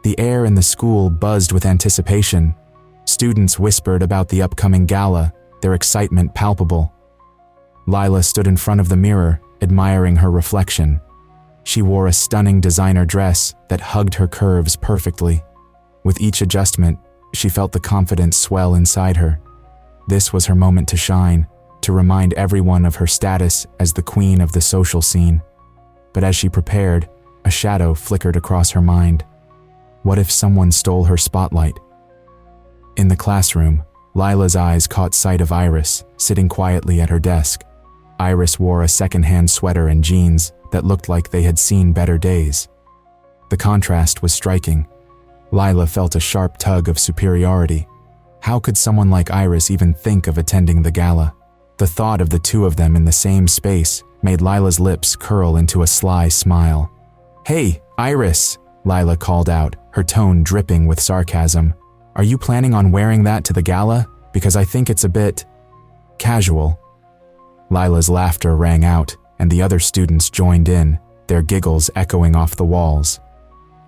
The air in the school buzzed with anticipation. Students whispered about the upcoming gala, their excitement palpable. Lila stood in front of the mirror, admiring her reflection. She wore a stunning designer dress that hugged her curves perfectly. With each adjustment, she felt the confidence swell inside her. This was her moment to shine, to remind everyone of her status as the queen of the social scene. But as she prepared, a shadow flickered across her mind. What if someone stole her spotlight? In the classroom, Lila's eyes caught sight of Iris, sitting quietly at her desk. Iris wore a second-hand sweater and jeans that looked like they had seen better days. The contrast was striking. Lila felt a sharp tug of superiority. How could someone like Iris even think of attending the gala? The thought of the two of them in the same space made Lila's lips curl into a sly smile. "Hey, Iris," Lila called out, her tone dripping with sarcasm. "Are you planning on wearing that to the gala? Because I think it's a bit casual." Lila's laughter rang out, and the other students joined in, their giggles echoing off the walls.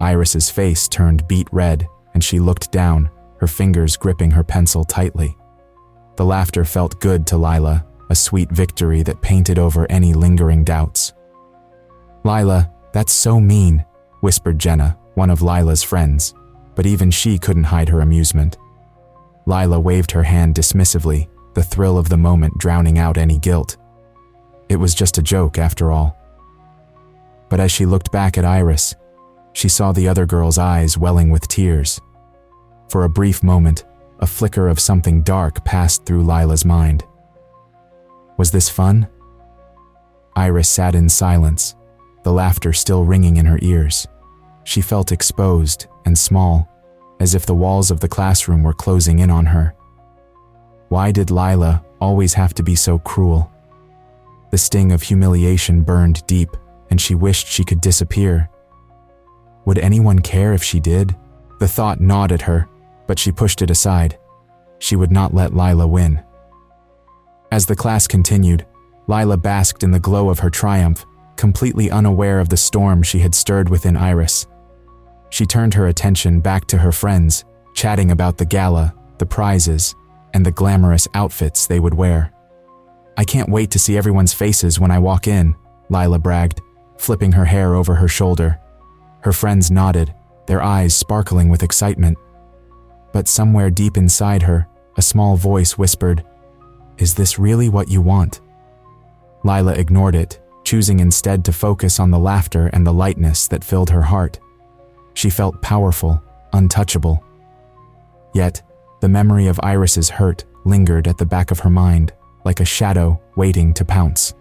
Iris's face turned beet red, and she looked down, her fingers gripping her pencil tightly. The laughter felt good to Lila, a sweet victory that painted over any lingering doubts. "Lila, that's so mean," whispered Jenna, one of Lila's friends, but even she couldn't hide her amusement. Lila waved her hand dismissively, the thrill of the moment drowning out any guilt. It was just a joke after all. But as she looked back at Iris, she saw the other girl's eyes welling with tears. For a brief moment, a flicker of something dark passed through Lila's mind. Was this fun? Iris sat in silence, the laughter still ringing in her ears. She felt exposed and small, as if the walls of the classroom were closing in on her. Why did Lila always have to be so cruel? The sting of humiliation burned deep, and she wished she could disappear. Would anyone care if she did? The thought gnawed at her, but she pushed it aside. She would not let Lila win. As the class continued, Lila basked in the glow of her triumph, completely unaware of the storm she had stirred within Iris. She turned her attention back to her friends, chatting about the gala, the prizes, and the glamorous outfits they would wear. "I can't wait to see everyone's faces when I walk in," Lila bragged, flipping her hair over her shoulder. Her friends nodded, their eyes sparkling with excitement. But somewhere deep inside her, a small voice whispered, "Is this really what you want?" Lila ignored it, choosing instead to focus on the laughter and the lightness that filled her heart. She felt powerful, untouchable. Yet, the memory of Iris's hurt lingered at the back of her mind, like a shadow waiting to pounce.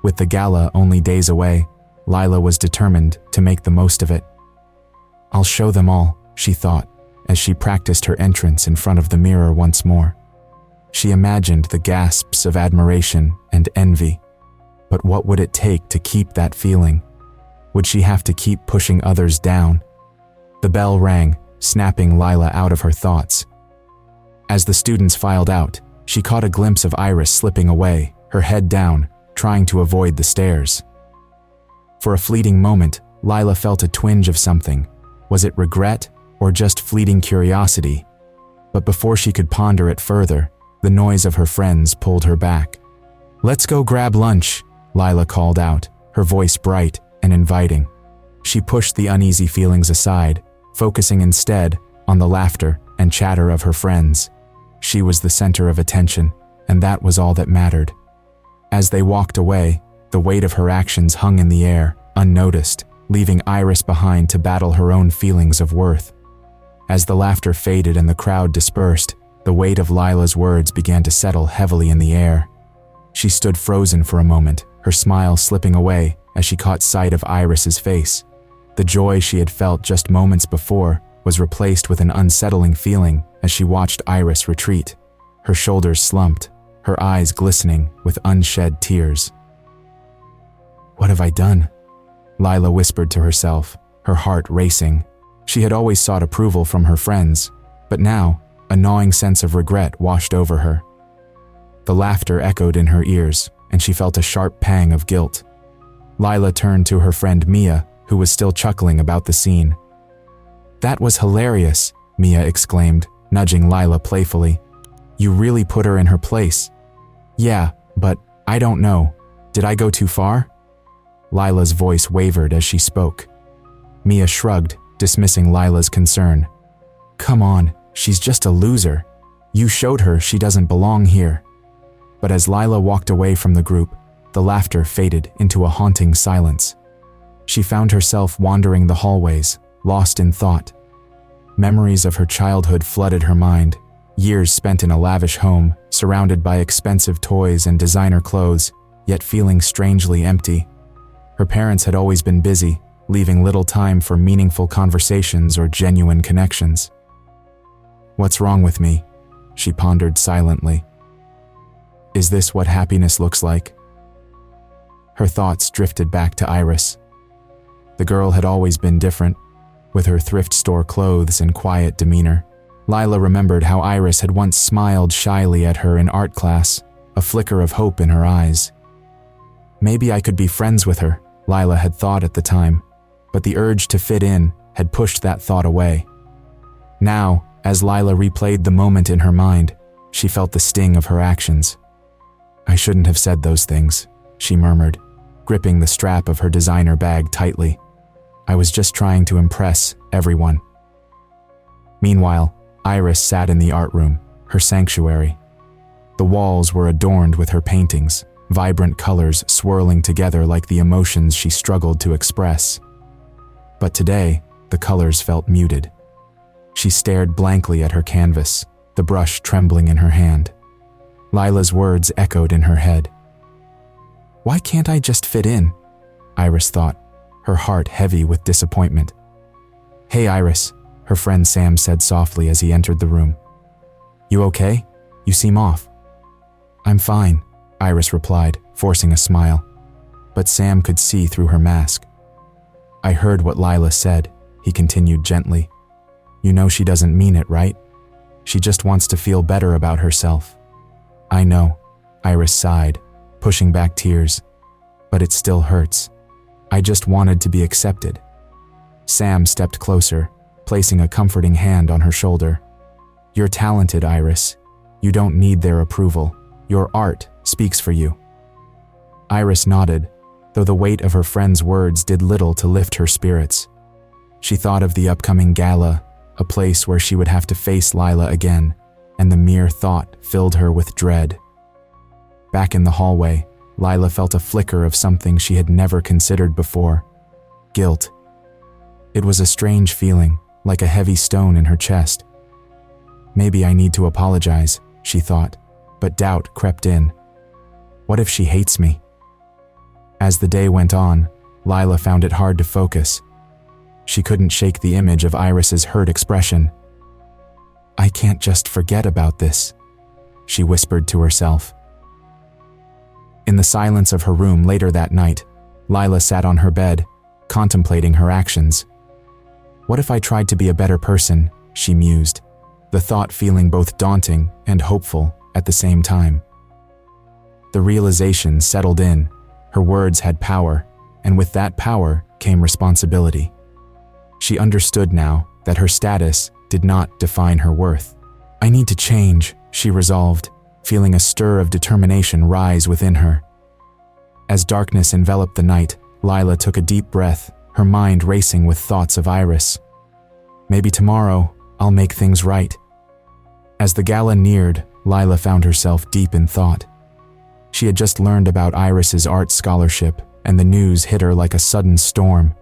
With the gala only days away, Lila was determined to make the most of it. "I'll show them all," she thought, as she practiced her entrance in front of the mirror once more. She imagined the gasps of admiration and envy. But what would it take to keep that feeling? Would she have to keep pushing others down? The bell rang, snapping Lila out of her thoughts. As the students filed out, she caught a glimpse of Iris slipping away, her head down, trying to avoid the stares. For a fleeting moment, Lila felt a twinge of something. Was it regret or just fleeting curiosity? But before she could ponder it further, the noise of her friends pulled her back. "Let's go grab lunch," Lila called out, her voice bright and inviting. She pushed the uneasy feelings aside, focusing instead on the laughter and chatter of her friends. She was the center of attention, and that was all that mattered. As they walked away, the weight of her actions hung in the air, unnoticed, leaving Iris behind to battle her own feelings of worth. As the laughter faded and the crowd dispersed, the weight of Lila's words began to settle heavily in the air. She stood frozen for a moment, her smile slipping away as she caught sight of Iris's face. The joy she had felt just moments before was replaced with an unsettling feeling as she watched Iris retreat, her shoulders slumped, her eyes glistening with unshed tears. "What have I done?" Lila whispered to herself, her heart racing. She had always sought approval from her friends, but now, a gnawing sense of regret washed over her. The laughter echoed in her ears, and she felt a sharp pang of guilt. Lila turned to her friend Mia, who was still chuckling about the scene. That was hilarious, Mia exclaimed, nudging Lila playfully. You really put her in her place. Yeah, but I don't know. Did I go too far? Lila's voice wavered as she spoke. Mia shrugged, dismissing Lila's concern. Come on, she's just a loser. You showed her she doesn't belong here. But as Lila walked away from the group, the laughter faded into a haunting silence. She found herself wandering the hallways, lost in thought. Memories of her childhood flooded her mind, years spent in a lavish home, surrounded by expensive toys and designer clothes, yet feeling strangely empty. Her parents had always been busy, leaving little time for meaningful conversations or genuine connections. What's wrong with me? She pondered silently. Is this what happiness looks like? Her thoughts drifted back to Iris. The girl had always been different, with her thrift store clothes and quiet demeanor. Lila remembered how Iris had once smiled shyly at her in art class, a flicker of hope in her eyes. Maybe I could be friends with her, Lila had thought at the time, but the urge to fit in had pushed that thought away. Now, as Lila replayed the moment in her mind, she felt the sting of her actions. I shouldn't have said those things, she murmured, gripping the strap of her designer bag tightly. I was just trying to impress everyone. Meanwhile, Iris sat in the art room, her sanctuary. The walls were adorned with her paintings, vibrant colors swirling together like the emotions she struggled to express. But today, the colors felt muted. She stared blankly at her canvas, the brush trembling in her hand. Lila's words echoed in her head. Why can't I just fit in? Iris thought, her heart heavy with disappointment. Hey Iris, her friend Sam said softly as he entered the room. You okay? You seem off. I'm fine, Iris replied, forcing a smile. But Sam could see through her mask. I heard what Lila said, he continued gently. You know she doesn't mean it, right? She just wants to feel better about herself. I know, Iris sighed, pushing back tears. But it still hurts. I just wanted to be accepted. Sam stepped closer, placing a comforting hand on her shoulder. You're talented, Iris. You don't need their approval. Your art speaks for you. Iris nodded, though the weight of her friend's words did little to lift her spirits. She thought of the upcoming gala, a place where she would have to face Lila again, and the mere thought filled her with dread. Back in the hallway, Lila felt a flicker of something she had never considered before: guilt. It was a strange feeling, like a heavy stone in her chest. Maybe I need to apologize, she thought, but doubt crept in. What if she hates me? As the day went on, Lila found it hard to focus. She couldn't shake the image of Iris's hurt expression. I can't just forget about this, she whispered to herself. In the silence of her room later that night, Lila sat on her bed, contemplating her actions. What if I tried to be a better person, she mused, the thought feeling both daunting and hopeful at the same time. The realization settled in. Her words had power, and with that power came responsibility. She understood now that her status did not define her worth. I need to change, she resolved, feeling a stir of determination rise within her. As darkness enveloped the night, Lila took a deep breath, her mind racing with thoughts of Iris. Maybe tomorrow, I'll make things right. As the gala neared, Lila found herself deep in thought. She had just learned about Iris's art scholarship, and the news hit her like a sudden storm.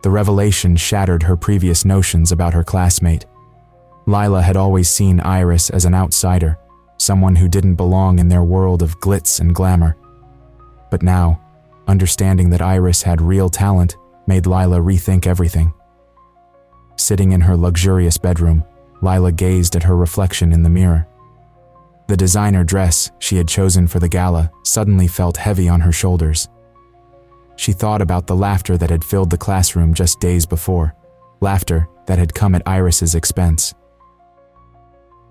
The revelation shattered her previous notions about her classmate. Lila had always seen Iris as an outsider, someone who didn't belong in their world of glitz and glamour. But now, understanding that Iris had real talent made Lila rethink everything. Sitting in her luxurious bedroom, Lila gazed at her reflection in the mirror. The designer dress she had chosen for the gala suddenly felt heavy on her shoulders. She thought about the laughter that had filled the classroom just days before, laughter that had come at Iris's expense.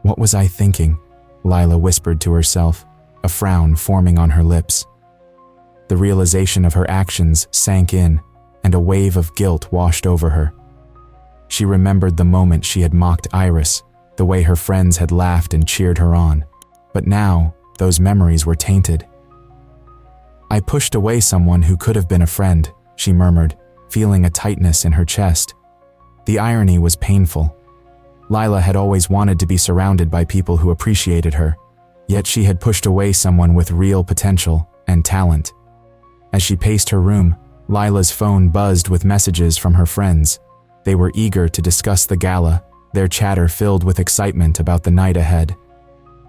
What was I thinking? Lila whispered to herself, a frown forming on her lips. The realization of her actions sank in, and a wave of guilt washed over her. She remembered the moment she had mocked Iris, the way her friends had laughed and cheered her on. But now, those memories were tainted. "I pushed away someone who could have been a friend," she murmured, feeling a tightness in her chest. The irony was painful. Lila had always wanted to be surrounded by people who appreciated her, yet she had pushed away someone with real potential and talent. As she paced her room, Lila's phone buzzed with messages from her friends. They were eager to discuss the gala, their chatter filled with excitement about the night ahead.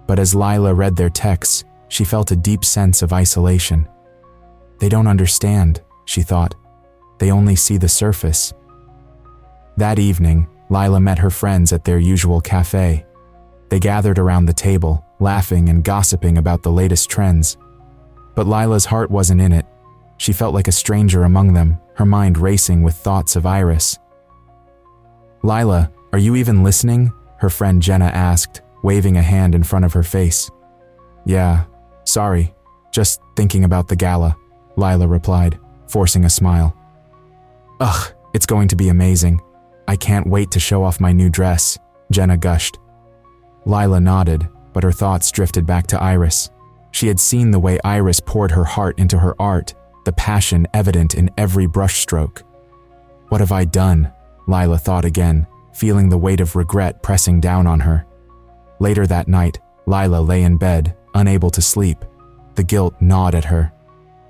But as Lila read their texts, she felt a deep sense of isolation. They don't understand, she thought. They only see the surface. That evening, Lila met her friends at their usual cafe. They gathered around the table, laughing and gossiping about the latest trends. But Lila's heart wasn't in it. She felt like a stranger among them, her mind racing with thoughts of Iris. "Lila, are you even listening?" her friend Jenna asked, waving a hand in front of her face. "Yeah, sorry, just thinking about the gala," Lila replied, forcing a smile. "Ugh, it's going to be amazing. I can't wait to show off my new dress," Jenna gushed. Lila nodded, but her thoughts drifted back to Iris. She had seen the way Iris poured her heart into her art, the passion evident in every brushstroke. "What have I done?" Lila thought again, feeling the weight of regret pressing down on her. Later that night, Lila lay in bed, unable to sleep. The guilt gnawed at her.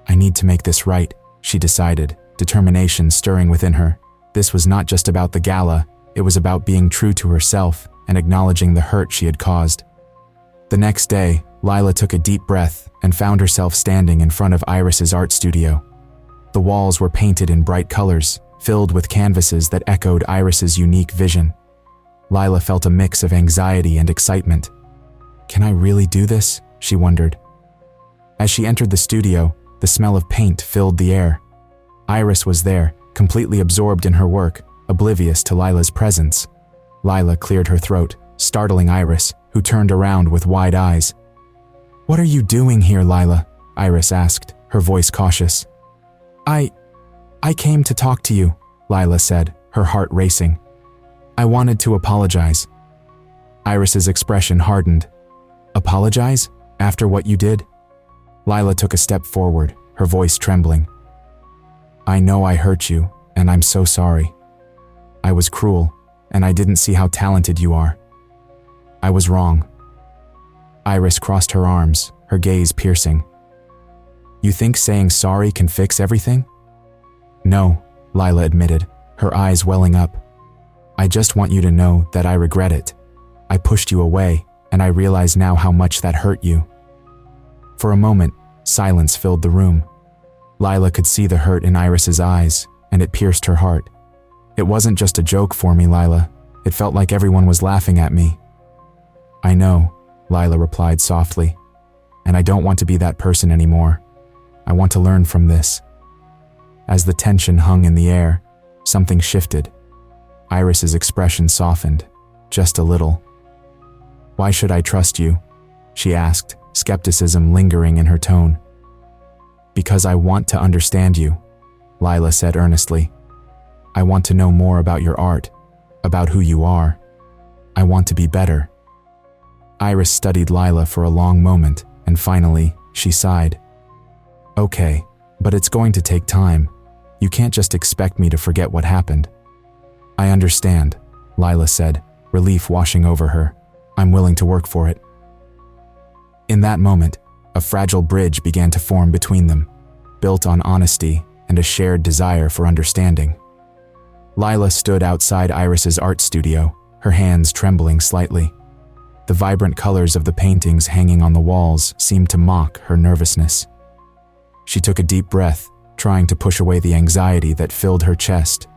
"I need to make this right," she decided, determination stirring within her. This was not just about the gala, it was about being true to herself and acknowledging the hurt she had caused. The next day, Lila took a deep breath and found herself standing in front of Iris's art studio. The walls were painted in bright colors, filled with canvases that echoed Iris's unique vision. Lila felt a mix of anxiety and excitement. "Can I really do this?" she wondered. As she entered the studio, the smell of paint filled the air. Iris was there, completely absorbed in her work, oblivious to Lila's presence. Lila cleared her throat, startling Iris, who turned around with wide eyes. "What are you doing here, Lila?" Iris asked, her voice cautious. I came to talk to you," Lila said, her heart racing. "I wanted to apologize." Iris's expression hardened. "Apologize? After what you did?" Lila took a step forward, her voice trembling. "I know I hurt you, and I'm so sorry. I was cruel, and I didn't see how talented you are. I was wrong." Iris crossed her arms, her gaze piercing. "You think saying sorry can fix everything?" "No," Lila admitted, her eyes welling up. "I just want you to know that I regret it. I pushed you away, and I realize now how much that hurt you." For a moment, silence filled the room. Lila could see the hurt in Iris's eyes, and it pierced her heart. "It wasn't just a joke for me, Lila. It felt like everyone was laughing at me." "I know," Lila replied softly, "and I don't want to be that person anymore. I want to learn from this." As the tension hung in the air, something shifted. Iris's expression softened, just a little. "Why should I trust you?" she asked, skepticism lingering in her tone. "Because I want to understand you," Lila said earnestly. "I want to know more about your art, about who you are. I want to be better." Iris studied Lila for a long moment, and finally, she sighed. "Okay, but it's going to take time. You can't just expect me to forget what happened." "I understand," Lila said, relief washing over her. "I'm willing to work for it." In that moment, a fragile bridge began to form between them, built on honesty and a shared desire for understanding. Lila stood outside Iris's art studio, her hands trembling slightly. The vibrant colors of the paintings hanging on the walls seemed to mock her nervousness. She took a deep breath, trying to push away the anxiety that filled her chest.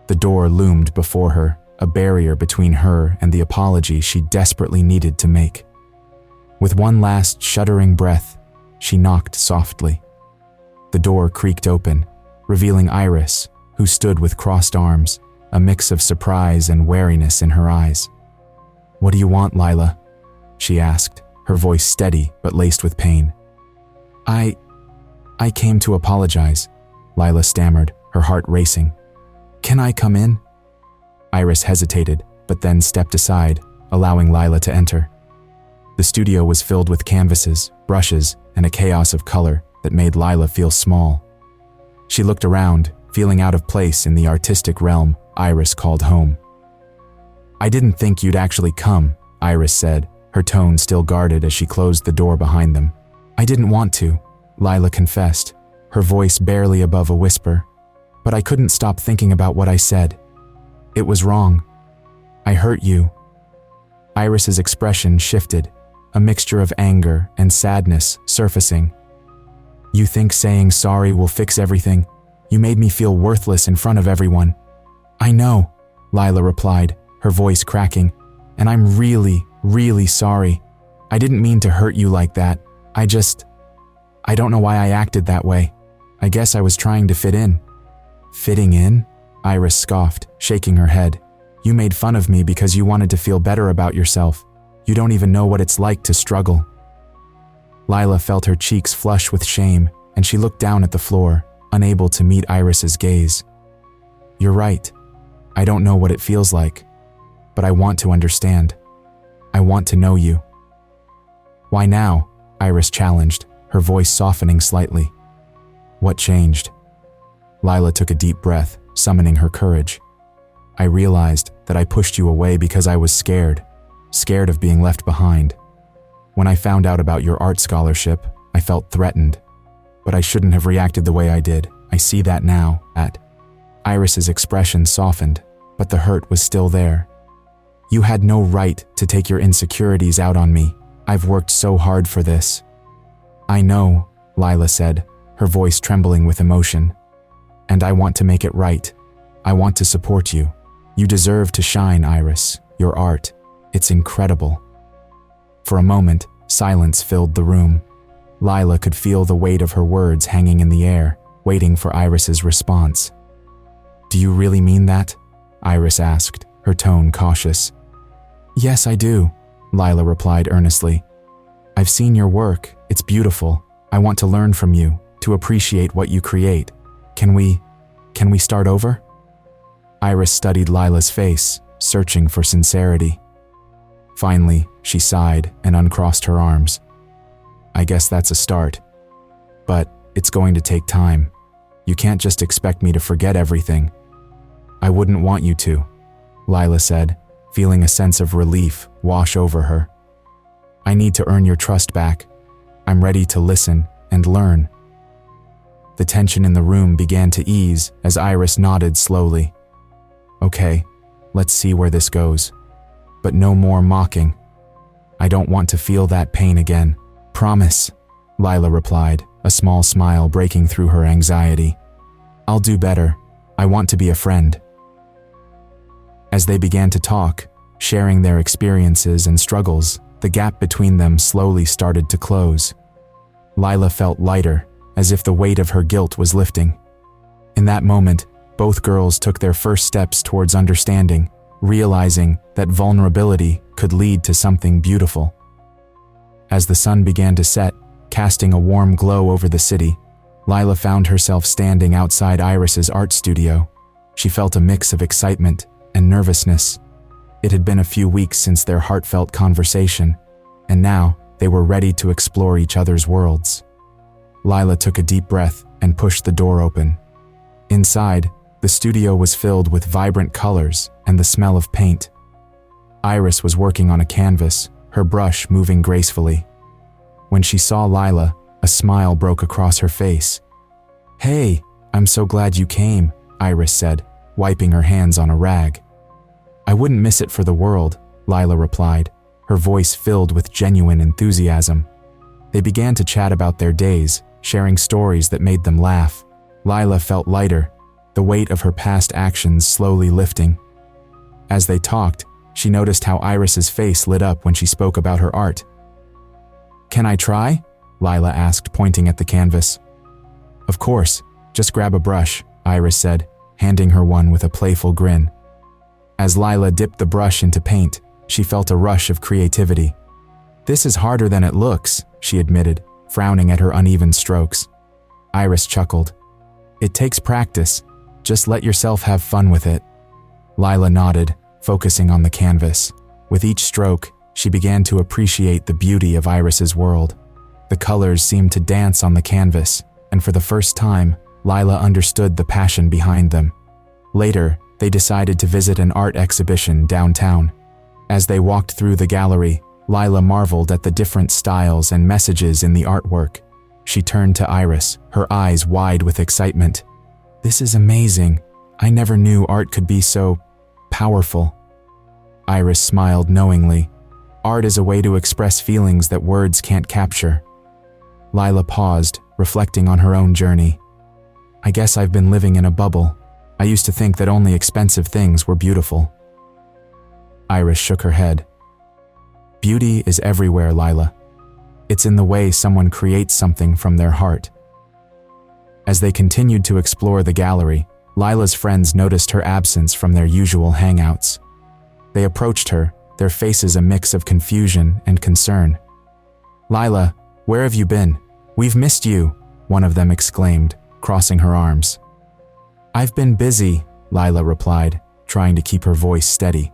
The door loomed before her, a barrier between her and the apology she desperately needed to make. With one last shuddering breath, she knocked softly. The door creaked open, revealing Iris, who stood with crossed arms, a mix of surprise and wariness in her eyes. "What do you want, Lila?" she asked, her voice steady but laced with pain. I came to apologize," Lila stammered, her heart racing. "Can I come in?" Iris hesitated, but then stepped aside, allowing Lila to enter. The studio was filled with canvases, brushes, and a chaos of color that made Lila feel small. She looked around, feeling out of place in the artistic realm Iris called home. "I didn't think you'd actually come," Iris said, her tone still guarded as she closed the door behind them. "I didn't want to," Lila confessed, her voice barely above a whisper. "But I couldn't stop thinking about what I said. It was wrong. I hurt you." Iris's expression shifted, a mixture of anger and sadness surfacing. "You think saying sorry will fix everything? You made me feel worthless in front of everyone." "I know," Lila replied, her voice cracking, "and I'm really, really sorry. I didn't mean to hurt you like that. I don't know why I acted that way. I guess I was trying to fit in." "Fitting in?" Iris scoffed, shaking her head. "You made fun of me because you wanted to feel better about yourself. You don't even know what it's like to struggle." Lila felt her cheeks flush with shame, and she looked down at the floor, unable to meet Iris's gaze. "You're right. I don't know what it feels like, but I want to understand. I want to know you." "Why now?" Iris challenged, her voice softening slightly. "What changed?" Lila took a deep breath, summoning her courage. "I realized that I pushed you away because I was scared of being left behind. When I found out about your art scholarship, I felt threatened, but I shouldn't have reacted the way I did. I see that now." Iris's expression softened, but the hurt was still there. "You had no right to take your insecurities out on me. I've worked so hard for this." "I know," Lila said, her voice trembling with emotion. "And I want to make it right. I want to support you. You deserve to shine, Iris. Your art, it's incredible." For a moment, silence filled the room. Lila could feel the weight of her words hanging in the air, waiting for Iris's response. "Do you really mean that?" Iris asked, her tone cautious. "Yes, I do," Lila replied earnestly. "I've seen your work. It's beautiful. I want to learn from you, to appreciate what you create. Can we start over?" Iris studied Lila's face, searching for sincerity. Finally, she sighed and uncrossed her arms. "I guess that's a start. But it's going to take time. You can't just expect me to forget everything." "I wouldn't want you to," Lila said, feeling a sense of relief wash over her. "I need to earn your trust back. I'm ready to listen and learn." The tension in the room began to ease as Iris nodded slowly. "Okay, let's see where this goes. But no more mocking. I don't want to feel that pain again. Promise," Lila replied, a small smile breaking through her anxiety. "I'll do better. I want to be a friend." As they began to talk, sharing their experiences and struggles, the gap between them slowly started to close. Lila felt lighter, as if the weight of her guilt was lifting. In that moment, both girls took their first steps towards understanding, realizing that vulnerability could lead to something beautiful. As the sun began to set, casting a warm glow over the city, Lila found herself standing outside Iris's art studio. She felt a mix of excitement and nervousness. It had been a few weeks since their heartfelt conversation, and now they were ready to explore each other's worlds. Lila took a deep breath and pushed the door open. Inside, the studio was filled with vibrant colors and the smell of paint. Iris was working on a canvas, her brush moving gracefully. When she saw Lila, a smile broke across her face. "Hey, I'm so glad you came," Iris said, wiping her hands on a rag. "I wouldn't miss it for the world," Lila replied, her voice filled with genuine enthusiasm. They began to chat about their days, sharing stories that made them laugh. Lila felt lighter, the weight of her past actions slowly lifting. As they talked, she noticed how Iris's face lit up when she spoke about her art. "Can I try?" Lila asked, pointing at the canvas. "Of course, just grab a brush," Iris said, handing her one with a playful grin. As Lila dipped the brush into paint, she felt a rush of creativity. "This is harder than it looks," she admitted, frowning at her uneven strokes. Iris chuckled. "It takes practice. Just let yourself have fun with it." Lila nodded, focusing on the canvas. With each stroke, she began to appreciate the beauty of Iris's world. The colors seemed to dance on the canvas, and for the first time, Lila understood the passion behind them. Later, they decided to visit an art exhibition downtown. As they walked through the gallery, Lila marveled at the different styles and messages in the artwork. She turned to Iris, her eyes wide with excitement. "This is amazing. I never knew art could be so powerful." Iris smiled knowingly. Art is a way to express feelings that words can't capture. Lila paused, reflecting on her own journey. "I guess I've been living in a bubble. I used to think that only expensive things were beautiful." Iris shook her head. "Beauty is everywhere, Lila. It's in the way someone creates something from their heart." As they continued to explore the gallery, Lila's friends noticed her absence from their usual hangouts. They approached her, their faces a mix of confusion and concern. "Lila, where have you been? We've missed you," one of them exclaimed, crossing her arms. "I've been busy," Lila replied, trying to keep her voice steady.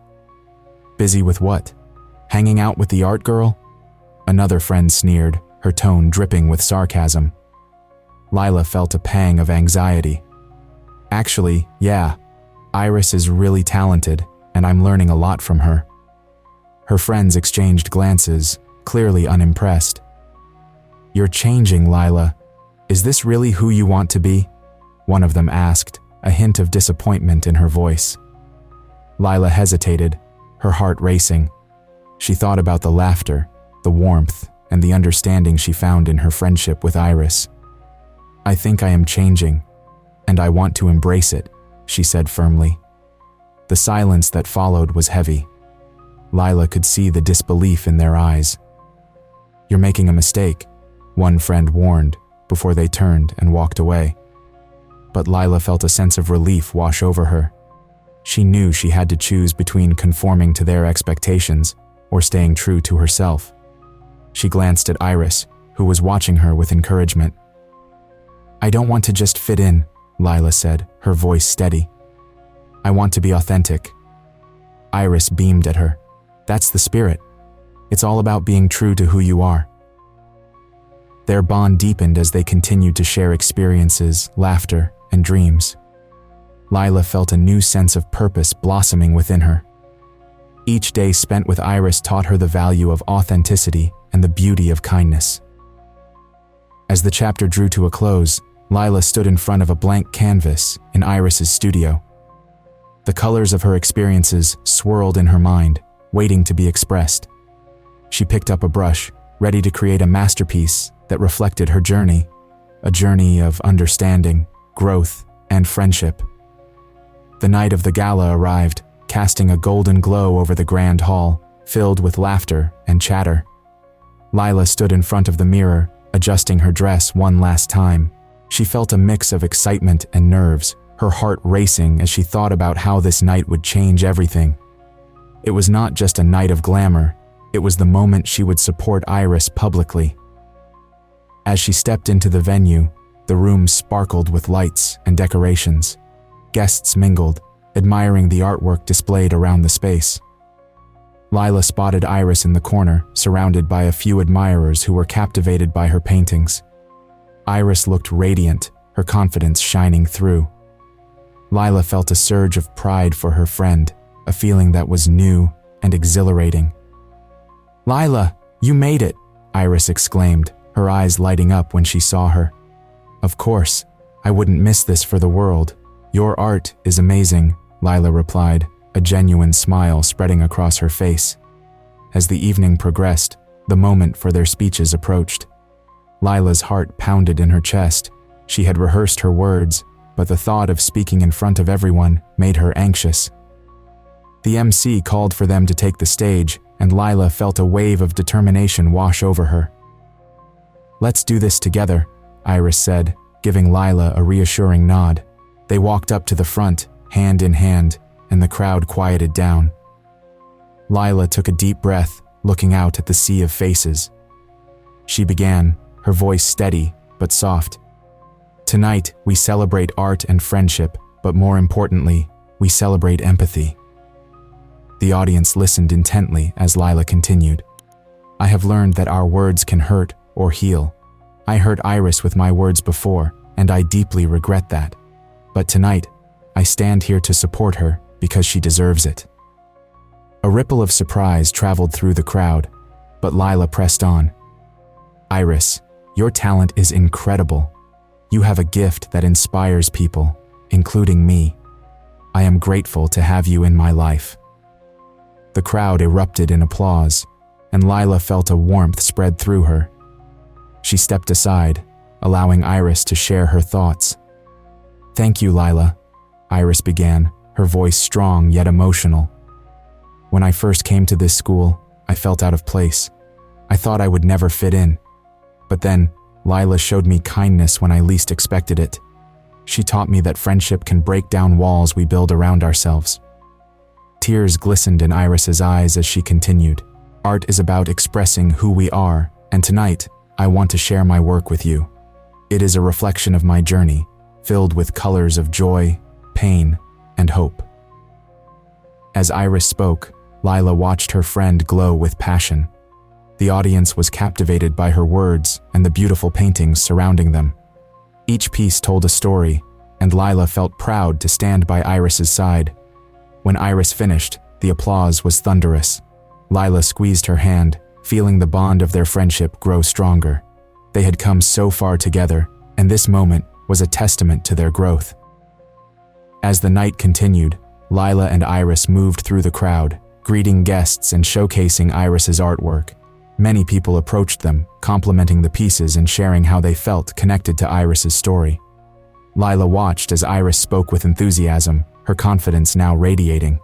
"Busy with what? Hanging out with the art girl?" Another friend sneered, her tone dripping with sarcasm. Lila felt a pang of anxiety. "Actually, yeah, Iris is really talented, and I'm learning a lot from her." Her friends exchanged glances, clearly unimpressed. "You're changing, Lila. Is this really who you want to be?" one of them asked, a hint of disappointment in her voice. Lila hesitated, her heart racing. She thought about the laughter, the warmth, and the understanding she found in her friendship with Iris. "I think I am changing, and I want to embrace it," she said firmly. The silence that followed was heavy. Lila could see the disbelief in their eyes. "You're making a mistake," one friend warned, before they turned and walked away. But Lila felt a sense of relief wash over her. She knew she had to choose between conforming to their expectations or staying true to herself. She glanced at Iris, who was watching her with encouragement. "I don't want to just fit in," Lila said, her voice steady. "I want to be authentic." Iris beamed at her. "That's the spirit. It's all about being true to who you are." Their bond deepened as they continued to share experiences, laughter, and dreams. Lila felt a new sense of purpose blossoming within her. Each day spent with Iris taught her the value of authenticity and the beauty of kindness. As the chapter drew to a close, Lila stood in front of a blank canvas in Iris's studio. The colors of her experiences swirled in her mind, waiting to be expressed. She picked up a brush, ready to create a masterpiece that reflected her journey, a journey of understanding, growth, and friendship. The night of the gala arrived, casting a golden glow over the grand hall, filled with laughter and chatter. Lila stood in front of the mirror, adjusting her dress one last time. She felt a mix of excitement and nerves, her heart racing as she thought about how this night would change everything. It was not just a night of glamour, it was the moment she would support Iris publicly. As she stepped into the venue, the room sparkled with lights and decorations. Guests mingled, admiring the artwork displayed around the space. Lila spotted Iris in the corner, surrounded by a few admirers who were captivated by her paintings. Iris looked radiant, her confidence shining through. Lila felt a surge of pride for her friend, a feeling that was new and exhilarating. "Lila, you made it!" Iris exclaimed, her eyes lighting up when she saw her. "Of course, I wouldn't miss this for the world. Your art is amazing," Lila replied, a genuine smile spreading across her face. As the evening progressed, the moment for their speeches approached. Lila's heart pounded in her chest. She had rehearsed her words, but the thought of speaking in front of everyone made her anxious. The MC called for them to take the stage, and Lila felt a wave of determination wash over her. "Let's do this together," Iris said, giving Lila a reassuring nod. They walked up to the front, hand in hand, and the crowd quieted down. Lila took a deep breath, looking out at the sea of faces. She began, her voice steady but soft. "Tonight, we celebrate art and friendship, but more importantly, We celebrate empathy." The audience listened intently as Lila continued. "I have learned that our words can hurt or heal. I hurt Iris with my words before, and I deeply regret that. But tonight, I stand here to support her because she deserves it." A ripple of surprise traveled through the crowd, but Lila pressed on. "Iris, your talent is incredible. You have a gift that inspires people, including me. I am grateful to have you in my life." The crowd erupted in applause, and Lila felt a warmth spread through her. She stepped aside, allowing Iris to share her thoughts. "Thank you, Lila," Iris began, her voice strong yet emotional. "When I first came to this school, I felt out of place. I thought I would never fit in. But then, Lila showed me kindness when I least expected it. She taught me that friendship can break down walls we build around ourselves." Tears glistened in Iris's eyes as she continued. "Art is about expressing who we are, and tonight, I want to share my work with you. It is a reflection of my journey, filled with colors of joy, pain, and hope." As Iris spoke, Lila watched her friend glow with passion. The audience was captivated by her words and the beautiful paintings surrounding them. Each piece told a story, and Lila felt proud to stand by Iris's side. When Iris finished, the applause was thunderous. Lila squeezed her hand, feeling the bond of their friendship grow stronger. They had come so far together, and this moment was a testament to their growth. As the night continued, Lila and Iris moved through the crowd, greeting guests and showcasing Iris's artwork. Many people approached them, complimenting the pieces and sharing how they felt connected to Iris's story. Lila watched as Iris spoke with enthusiasm, her confidence now radiating.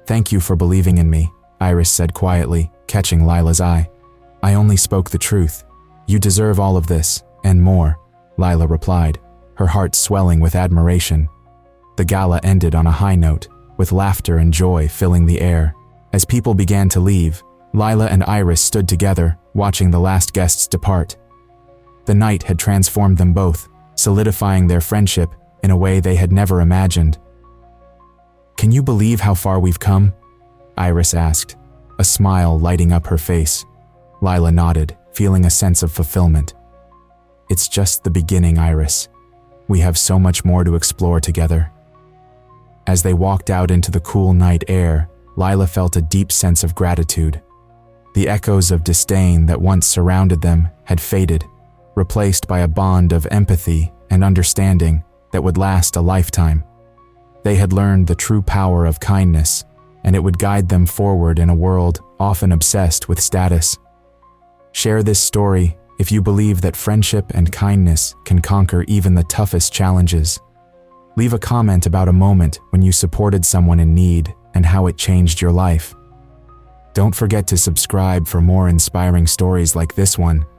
"Thank you for believing in me," Iris said quietly, catching Lila's eye. "I only spoke the truth. You deserve all of this, and more," Lila replied, her heart swelling with admiration. The gala ended on a high note, with laughter and joy filling the air. As people began to leave, Lila and Iris stood together, watching the last guests depart. The night had transformed them both, solidifying their friendship in a way they had never imagined. "Can you believe how far we've come?" Iris asked, a smile lighting up her face. Lila nodded, feeling a sense of fulfillment. "It's just the beginning, Iris. We have so much more to explore together." As they walked out into the cool night air, Lila felt a deep sense of gratitude. The echoes of disdain that once surrounded them had faded, replaced by a bond of empathy and understanding that would last a lifetime. They had learned the true power of kindness, and it would guide them forward in a world often obsessed with status. Share this story if you believe that friendship and kindness can conquer even the toughest challenges. Leave a comment about a moment when you supported someone in need and how it changed your life. Don't forget to subscribe for more inspiring stories like this one.